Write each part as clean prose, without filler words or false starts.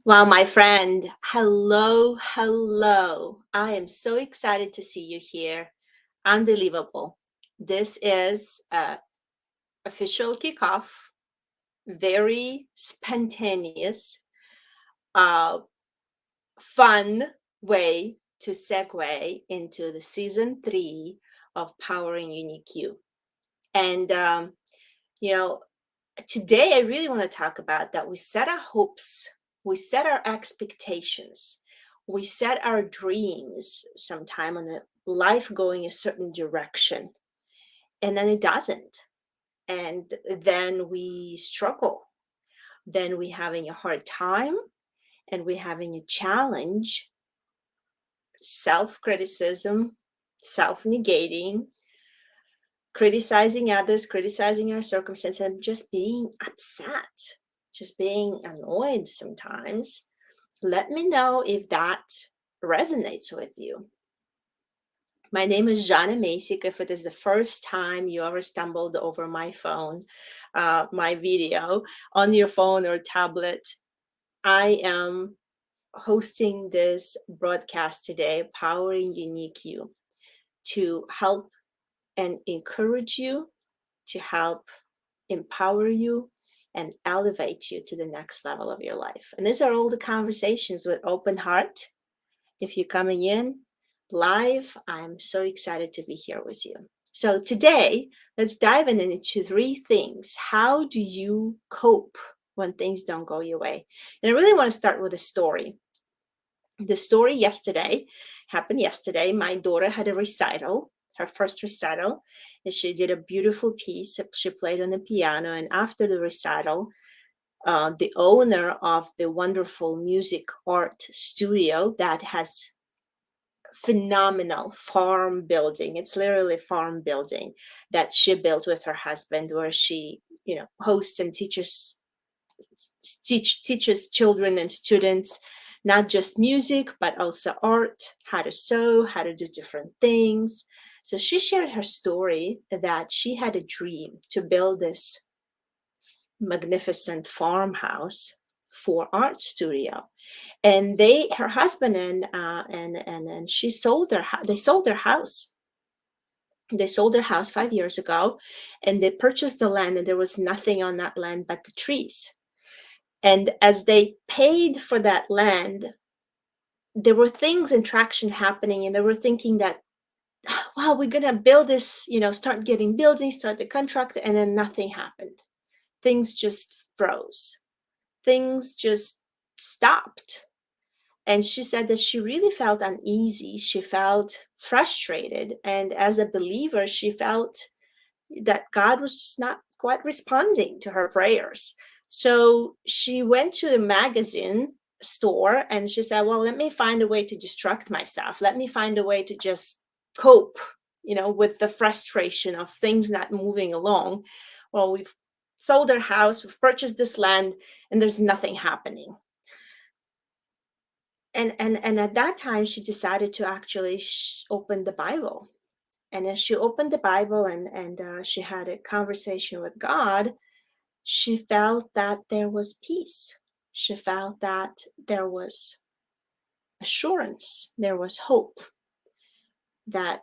Well, my friend, hello, hello. I am so excited to see you here. Unbelievable. This is official kickoff, very spontaneous, uh, fun way to segue into the season 3 of Powering Unique You. And, you know, today I really want to talk about that we set our hopes, we set our expectations, we set our dreams sometime on a life going a certain direction, and then it doesn't. And then we struggle. Then we having a hard time and we having a challenge, self-criticism, self-negating, criticizing others, criticizing our circumstances, and just being upset, just being annoyed sometimes. Let me know if that resonates with you. My name is Jana Masik. If it is the first time you ever stumbled over my phone, my video on your phone or tablet, I am hosting this broadcast today, Powering Unique You, to help and encourage you, to help empower you and elevate you to the next level of your life. And these are all the conversations with open heart. If you're coming in live, I'm so excited to be here with you. So today, let's dive into 3 things. How do you cope when things don't go your way? And I really want to start with a story. The story happened yesterday. My daughter had a recital, her first recital, and she did a beautiful piece. She played on the piano, and after the recital, the owner of the wonderful music art studio that has phenomenal farm building, it's literally a farm building that she built with her husband, where she hosts and teaches children and students not just music but also art, how to sew, how to do different things. So she shared her story that she had a dream to build this magnificent farmhouse for art studio, and her husband and she they sold their house. They sold their house 5 years ago, and they purchased the land, and there was nothing on that land but the trees. And as they paid for that land, there were things in traction happening, and they were thinking that, wow, we're gonna build this, start getting buildings, start the contract, and then nothing happened. Things just froze. Things just stopped. And she said that she really felt uneasy. She felt frustrated. And as a believer, she felt that God was just not quite responding to her prayers. So she went to the magazine store and she said, well, let me find a way to distract myself. Let me find a way to just cope, with the frustration of things not moving along. Well, we've sold our house, we've purchased this land, and there's nothing happening. And at that time, she decided to actually open the Bible. And as she opened the Bible and she had a conversation with God, she felt that there was peace. She felt that there was assurance, there was hope, that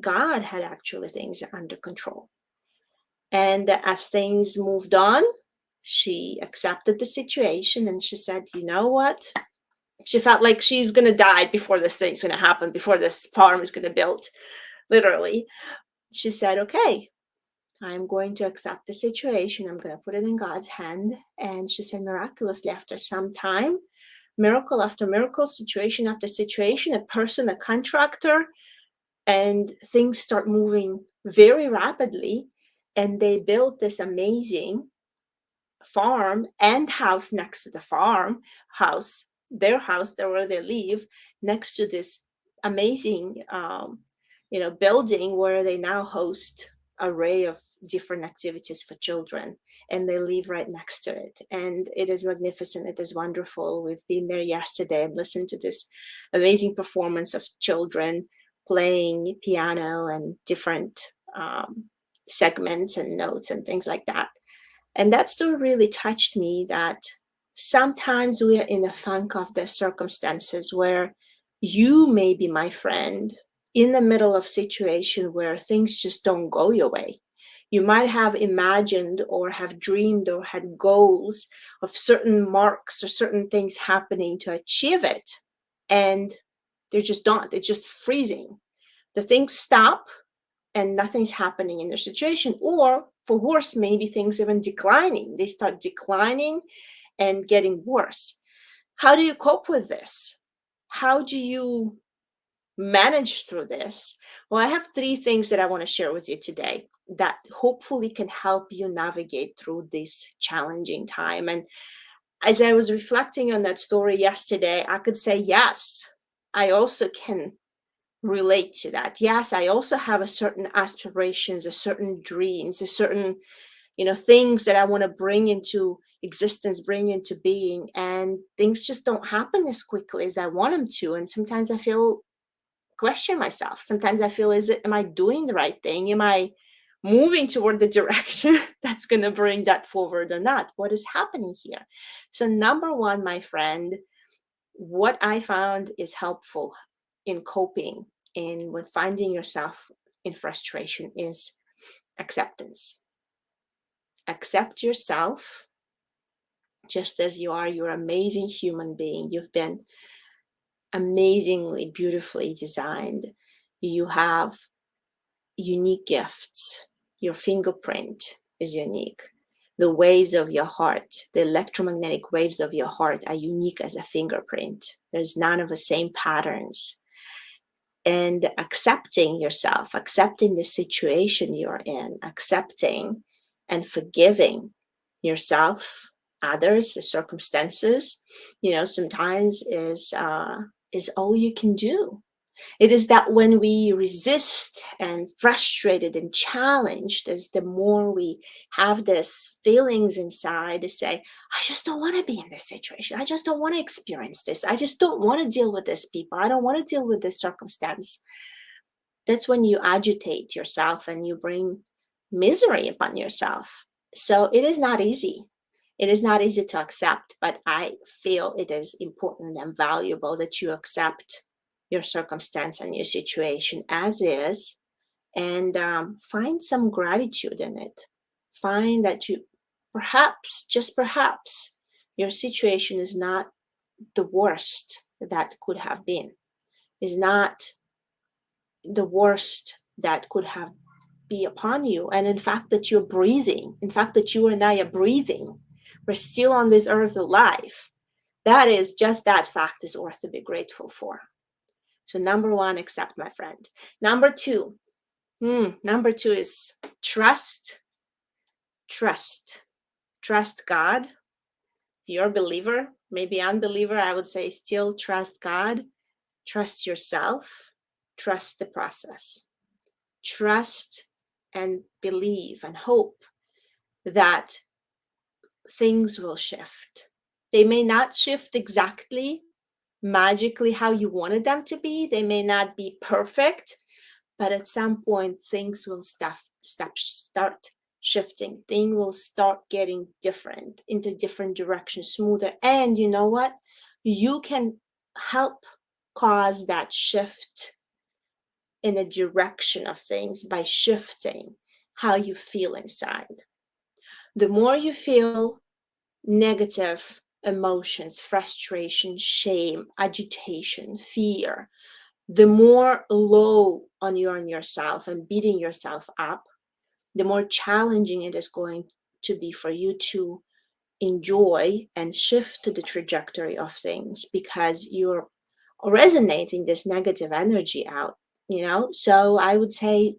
God had actually things under control. And as things moved on, she accepted the situation and she said, you know what? She felt like she's going to die before this thing's going to happen, before this farm is going to build, literally. She said, okay, I'm going to accept the situation. I'm going to put it in God's hand. And she said, miraculously, after some time, miracle after miracle, situation after situation, a person, a contractor, and things start moving very rapidly. And they built this amazing farm and house next to the their house there where they live, next to this amazing building where they now host array of different activities for children, and they live right next to it. And it is magnificent, it is wonderful. We've been there yesterday and listened to this amazing performance of children playing piano and different segments and notes and things like that. And that story really touched me, that sometimes we are in the funk of the circumstances where you may be my friend in the middle of situation where things just don't go your way. You might have imagined or have dreamed or had goals of certain marks or certain things happening to achieve it. And they're just not, they're just freezing. The things stop and nothing's happening in their situation. Or for worse, maybe things even declining. They start declining and getting worse. How do you cope with this? How do you manage through this? Well, I have three things that I want to share with you today that hopefully can help you navigate through this challenging time. And as I was reflecting on that story yesterday, I could say, yes, I also can relate to that. Yes, I also have a certain aspirations, a certain dreams, a certain, things that I want to bring into existence, bring into being, and things just don't happen as quickly as I want them to. And sometimes I feel question myself. Sometimes I feel, am I doing the right thing? Am I moving toward the direction that's going to bring that forward or not? What is happening here? So number one, my friend, what I found is helpful in coping and when finding yourself in frustration is acceptance. Accept yourself just as you are. You're an amazing human being. You've been amazingly, beautifully designed. You have unique gifts. Your fingerprint is unique. The waves of your heart, the electromagnetic waves of your heart are unique as a fingerprint. There's none of the same patterns. And accepting yourself, accepting the situation you're in, accepting and forgiving yourself, others, the circumstances, sometimes is all you can do. It is that when we resist and frustrated and challenged, is the more we have this feelings inside to say, I just don't want to be in this situation. I just don't want to experience this. I just don't want to deal with this people. I don't want to deal with this circumstance. That's when you agitate yourself and you bring misery upon yourself. So it is not easy. It is not easy to accept, but I feel it is important and valuable that you accept your circumstance and your situation as is, and find some gratitude in it. Find that you perhaps, just perhaps, your situation is not the worst that could have been, is not the worst that could have be upon you. And in fact, that you're breathing, in fact, that you and I are breathing, we're still on this earth alive. That is just that fact is worth to be grateful for. So number one, accept, my friend. Number two, number two is trust. Trust God. If you're a believer, maybe unbeliever, I would say still trust God. Trust yourself. Trust the process. Trust and believe and hope that things will shift. They may not shift exactly magically how you wanted them to be. They may not be perfect, but at some point things will start shifting. Things will start getting different, into different directions, smoother. And you know what? You can help cause that shift in a direction of things by shifting how you feel inside. The more you feel negative emotions, frustration, shame, agitation, fear, the more low on you on yourself and beating yourself up, the more challenging it is going to be for you to enjoy and shift the trajectory of things, because you're resonating this negative energy out, So I would say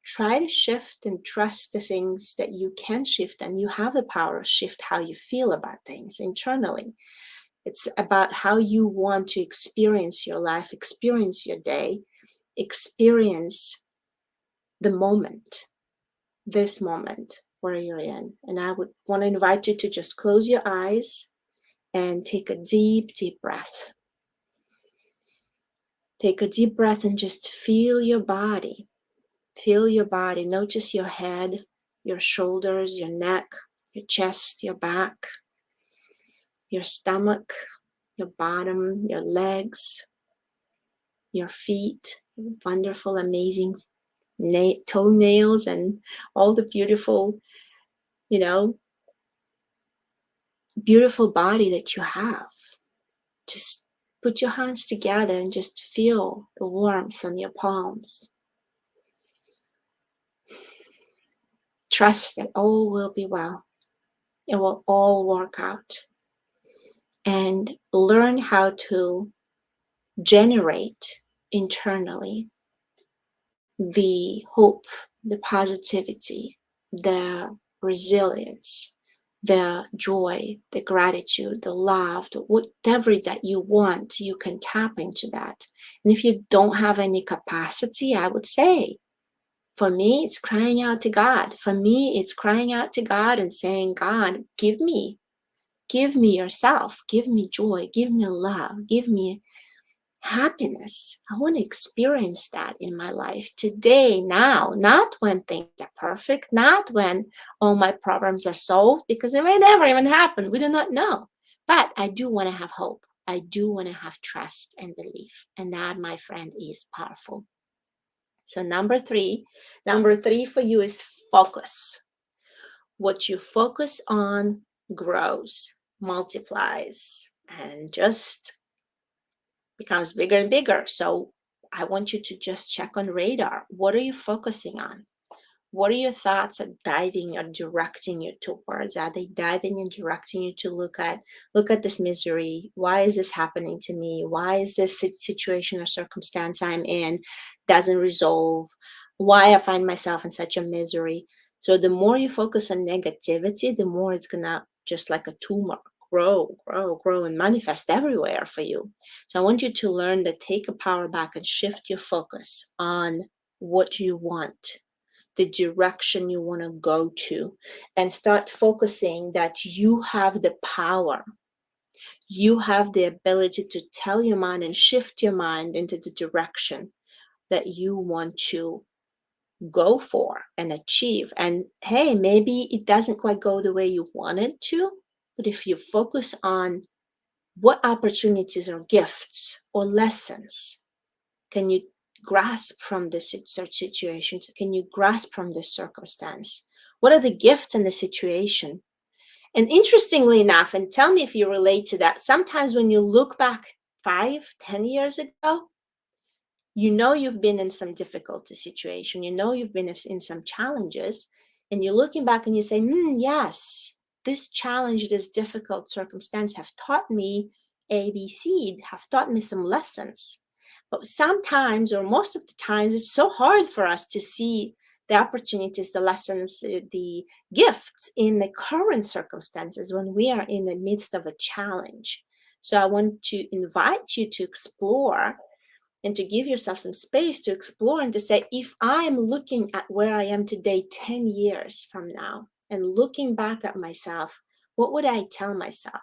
try to shift and trust the things that you can shift, and you have the power to shift how you feel about things internally. It's about how you want to experience your life, experience your day, experience the moment, this moment where you're in. And I would want to invite you to just close your eyes and take a deep, deep breath. Take a deep breath and just feel your body. Feel your body. Notice your head, your shoulders, your neck, your chest, your back, your stomach, your bottom, your legs, your feet, wonderful, amazing toenails, and all the beautiful, you know, beautiful body that you have. Just put your hands together and just feel the warmth on your palms. Trust that all will be well. It will all work out. And learn how to generate internally the hope, the positivity, the resilience, the joy, the gratitude, the love, whatever that you want, you can tap into that. And if you don't have any capacity, I would say, for me, it's crying out to God. For me, it's crying out to God and saying, God, give me yourself, give me joy, give me love, give me happiness. I want to experience that in my life today, now, not when things are perfect, not when all my problems are solved, because it may never even happen. We do not know. But I do want to have hope. I do want to have trust and belief. And that, my friend, is powerful. So number three for you is focus. What you focus on grows, multiplies, and just becomes bigger and bigger. So I want you to just check on radar. What are you focusing on? What are your thoughts are diving or directing you towards? Are they diving and directing you to look at this misery? Why is this happening to me? Why is this situation or circumstance I'm in doesn't resolve? Why I find myself in such a misery? So the more you focus on negativity, the more it's gonna, just like a tumor, grow, and manifest everywhere for you. So I want you to learn to take a power back and shift your focus on what you want, the direction you want to go to, and start focusing that you have the power. You have the ability to tell your mind and shift your mind into the direction that you want to go for and achieve. And hey, maybe it doesn't quite go the way you want it to, but if you focus on what opportunities or gifts or lessons can you grasp from this situation? Can you grasp from this circumstance? What are the gifts in the situation? And interestingly enough, and tell me if you relate to that, sometimes when you look back 5, 10 years ago, you know you've been in some difficult situation, you know you've been in some challenges, and you're looking back and you say, yes, this challenge, this difficult circumstance have taught me ABC, have taught me some lessons. But sometimes, or most of the times, it's so hard for us to see the opportunities, the lessons, the gifts in the current circumstances when we are in the midst of a challenge. So I want to invite you to explore and to give yourself some space to explore and to say, if I am looking at where I am today 10 years from now and looking back at myself, what would I tell myself?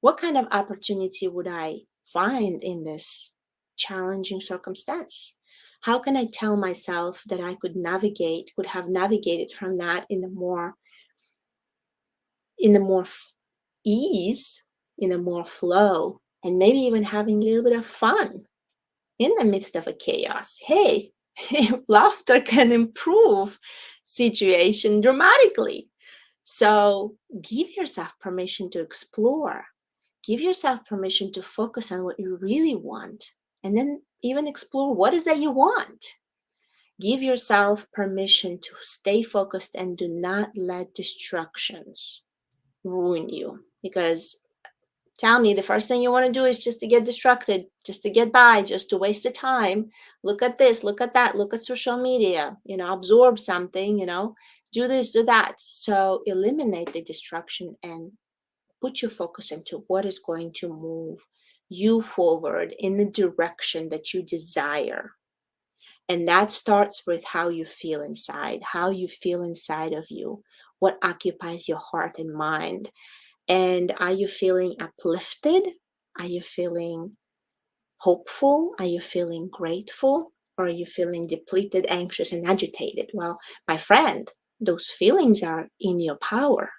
What kind of opportunity would I find in this challenging circumstance? How can I tell myself that I could have navigated from that in a more ease, in a more flow, and maybe even having a little bit of fun in the midst of a chaos? Hey, laughter can improve situation dramatically. So give yourself permission to explore. Give yourself permission to focus on what you really want, and then even explore what is that you want. Give yourself permission to stay focused and do not let distractions ruin you. Because tell me, the first thing you want to do is just to get distracted, just to get by, just to waste the time. Look at this, look at that, look at social media, absorb something, do this, do that. So eliminate the distraction and put your focus into what is going to move you forward in the direction that you desire. And that starts with how you feel inside of you, what occupies your heart and mind. And are you feeling uplifted? Are you feeling hopeful? Are you feeling grateful? Or are you feeling depleted, anxious, and agitated? Well, my friend, those feelings are in your power.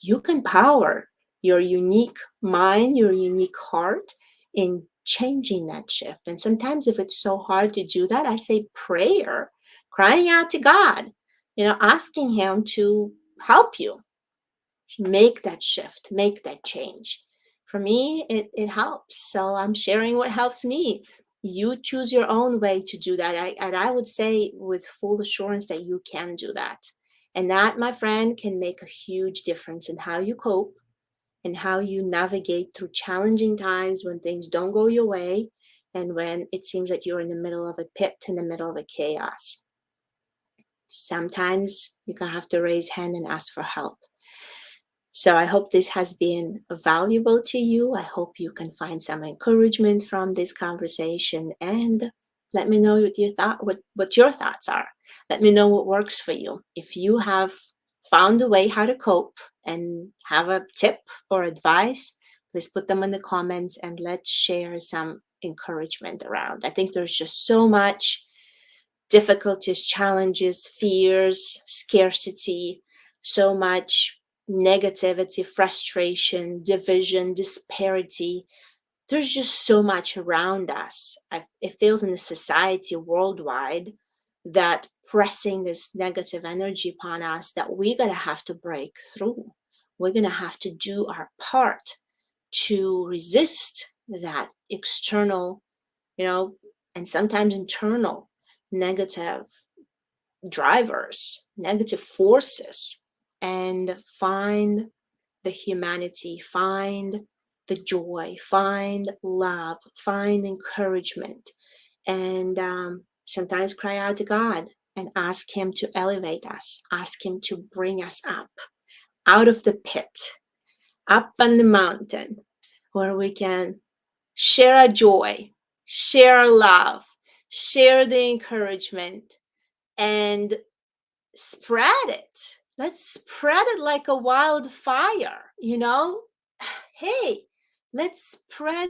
you can power your unique mind, your unique heart in changing that shift. And sometimes, if it's so hard to do that, I say prayer, crying out to God, asking Him to help you make that shift, make that change. For me, it helps. So I'm sharing what helps me. You choose your own way to do that. And I would say with full assurance that you can do that. And that, my friend, can make a huge difference in how you cope and how you navigate through challenging times when things don't go your way and when it seems like you're in the middle of a pit, in the middle of a chaos. Sometimes you're going to have to raise hand and ask for help. So I hope this has been valuable to you. I hope you can find some encouragement from this conversation, and let me know what your thoughts are. Let me know what works for you. If you have found a way how to cope and have a tip or advice, please put them in the comments and let's share some encouragement around. I think there's just so much difficulties, challenges, fears, scarcity, so much negativity, frustration, division, disparity. There's just so much around us. It feels in the society worldwide that pressing this negative energy upon us that we're going to have to break through. We're going to have to do our part to resist that external, you know, and sometimes internal negative drivers, negative forces, and find the humanity, find the joy, find love, find encouragement, and sometimes cry out to God and ask Him to elevate us, ask Him to bring us up out of the pit, up on the mountain, where we can share our joy, share our love, share the encouragement, and spread it. Let's spread it like a wildfire, Hey, let's spread